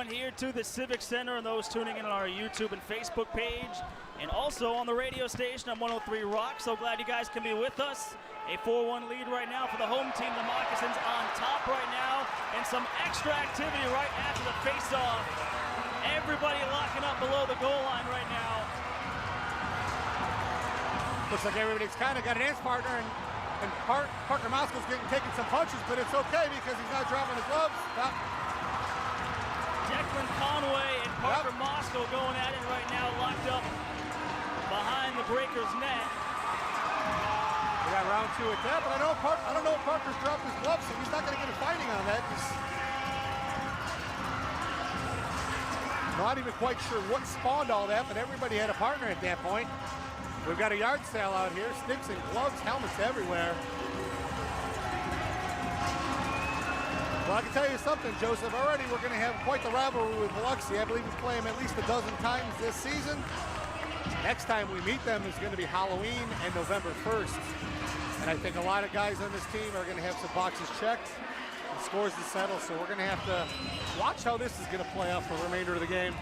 everyone here to the Civic Center and those tuning in on our YouTube and Facebook page, and also on the radio station on 103 Rock. So glad you guys can be with us. A 4-1 lead right now for the home team, the Moccasins, on top right now, and some extra activity right after the face-off. Everybody locking up below the goal line right now. Looks like everybody's kind of got an dance partner, and Parker Moskal's taking some punches, but it's okay because he's not dropping his gloves. Stop. Declan Conway and Parker Moskal going at it right now, locked up behind the breaker's net. We got round 2 at that, but I don't know if Parker's dropped his gloves, so he's not going to get a fighting on that. Not even quite sure what spawned all that, but everybody had a partner at that point. We've got a yard sale out here, sticks and gloves, helmets everywhere. Well, I can tell you something, Joseph. Already we're going to have quite the rivalry with Biloxi. I believe we play them at least a dozen times this season. Next time we meet them is going to be Halloween and November 1st. And I think a lot of guys on this team are going to have some boxes checked and scores to settle. So we're going to have to watch how this is going to play out for the remainder of the game.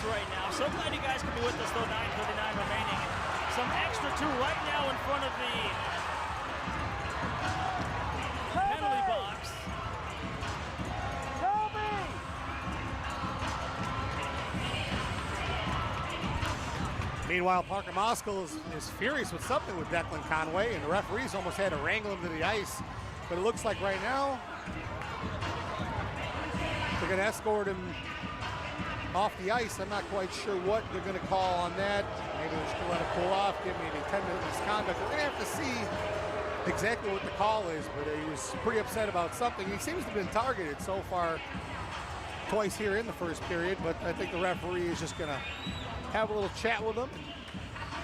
Right now. So glad you guys can be with us, though. 9:39 remaining. Some extra two right now in front of the penalty box. Meanwhile, Parker Moskal is furious with something with Declan Conway, and the referees almost had to wrangle him to the ice. But it looks like right now they're going to escort him off the ice. I'm not quite sure what they're going to call on that. Maybe they're just going to let him cool off, give maybe 10-minute misconduct. We're going to have to see exactly what the call is, but he was pretty upset about something. He seems to have been targeted so far twice here in the first period, but I think the referee is just going to have a little chat with him.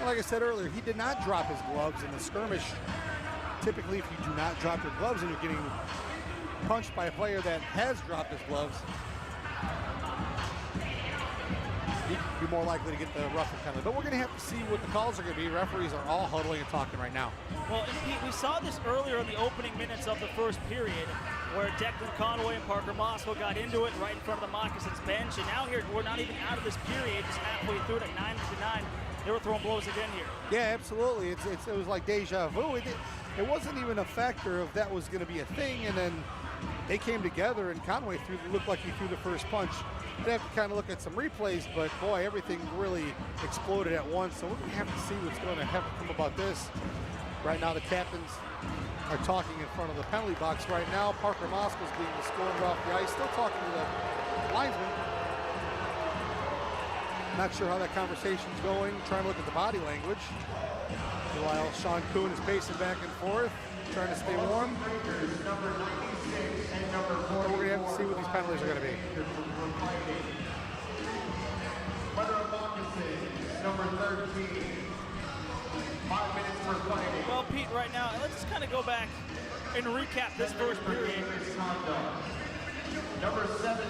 And like I said earlier, he did not drop his gloves in the skirmish. Typically, if you do not drop your gloves and you're getting punched by a player that has dropped his gloves, you're more likely to get the roughing penalty. But we're going to have to see what the calls are going to be. Referees are all huddling and talking right now. Well, Pete, we saw this earlier in the opening minutes of the first period, where Declan Conway and Parker Moskal got into it right in front of the Moccasins bench. And now here, we're not even out of this period, just halfway through it at 9:59. They were throwing blows again here. Yeah, absolutely. It was like deja vu. It wasn't even a factor of that was going to be a thing, and then they came together, and Conway looked like he threw the first punch. I'd have to kind of look at some replays, but boy, everything really exploded at once. So we're going to have to see what's going to have to come about this. Right now, the captains are talking in front of the penalty box right now. Parker Moskal's being escorted off the ice, still talking to the linesman. Not sure how that conversation's going, trying to look at the body language. Meanwhile, Sean Kuhn is pacing back and forth, trying to stay warm. We're going to have to see what these penalties are going to be. Number 13. 5 minutes for fighting. Well, Pete, right now, let's just kind of go back and recap this first period. Number 17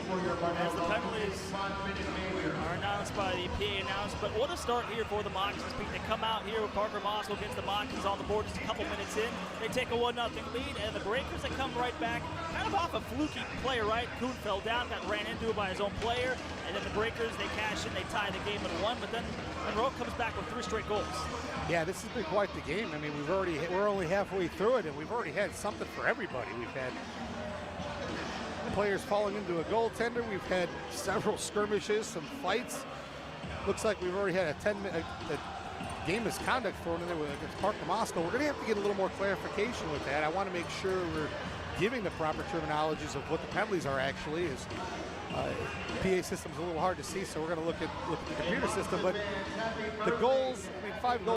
for your as the penalties are announced by the PA announcement. But what a start here for the Moccasins. They come out here with Parker Moskal against the Moccasins on the board just a couple minutes in. They take a 1-0 lead, and the Breakers that come right back, kind of off a fluky player, right? Kuhn fell down, got ran into by his own player, and then the Breakers, they cash in, they tie the game at 1, but then Monroe comes back with 3 straight goals. Yeah, this has been quite the game. I mean, we're only halfway through it, and we've already had something for everybody. We've had players falling into a goaltender. We've had several skirmishes, some fights. Looks like we've already had a 10-minute game misconduct thrown in there against Parker Moskal. We're going to have to get a little more clarification with that. I want to make sure we're giving the proper terminologies of what the penalties are actually. The PA system's a little hard to see, so we're going to look at the computer system. But the goals, I mean, 5 goals.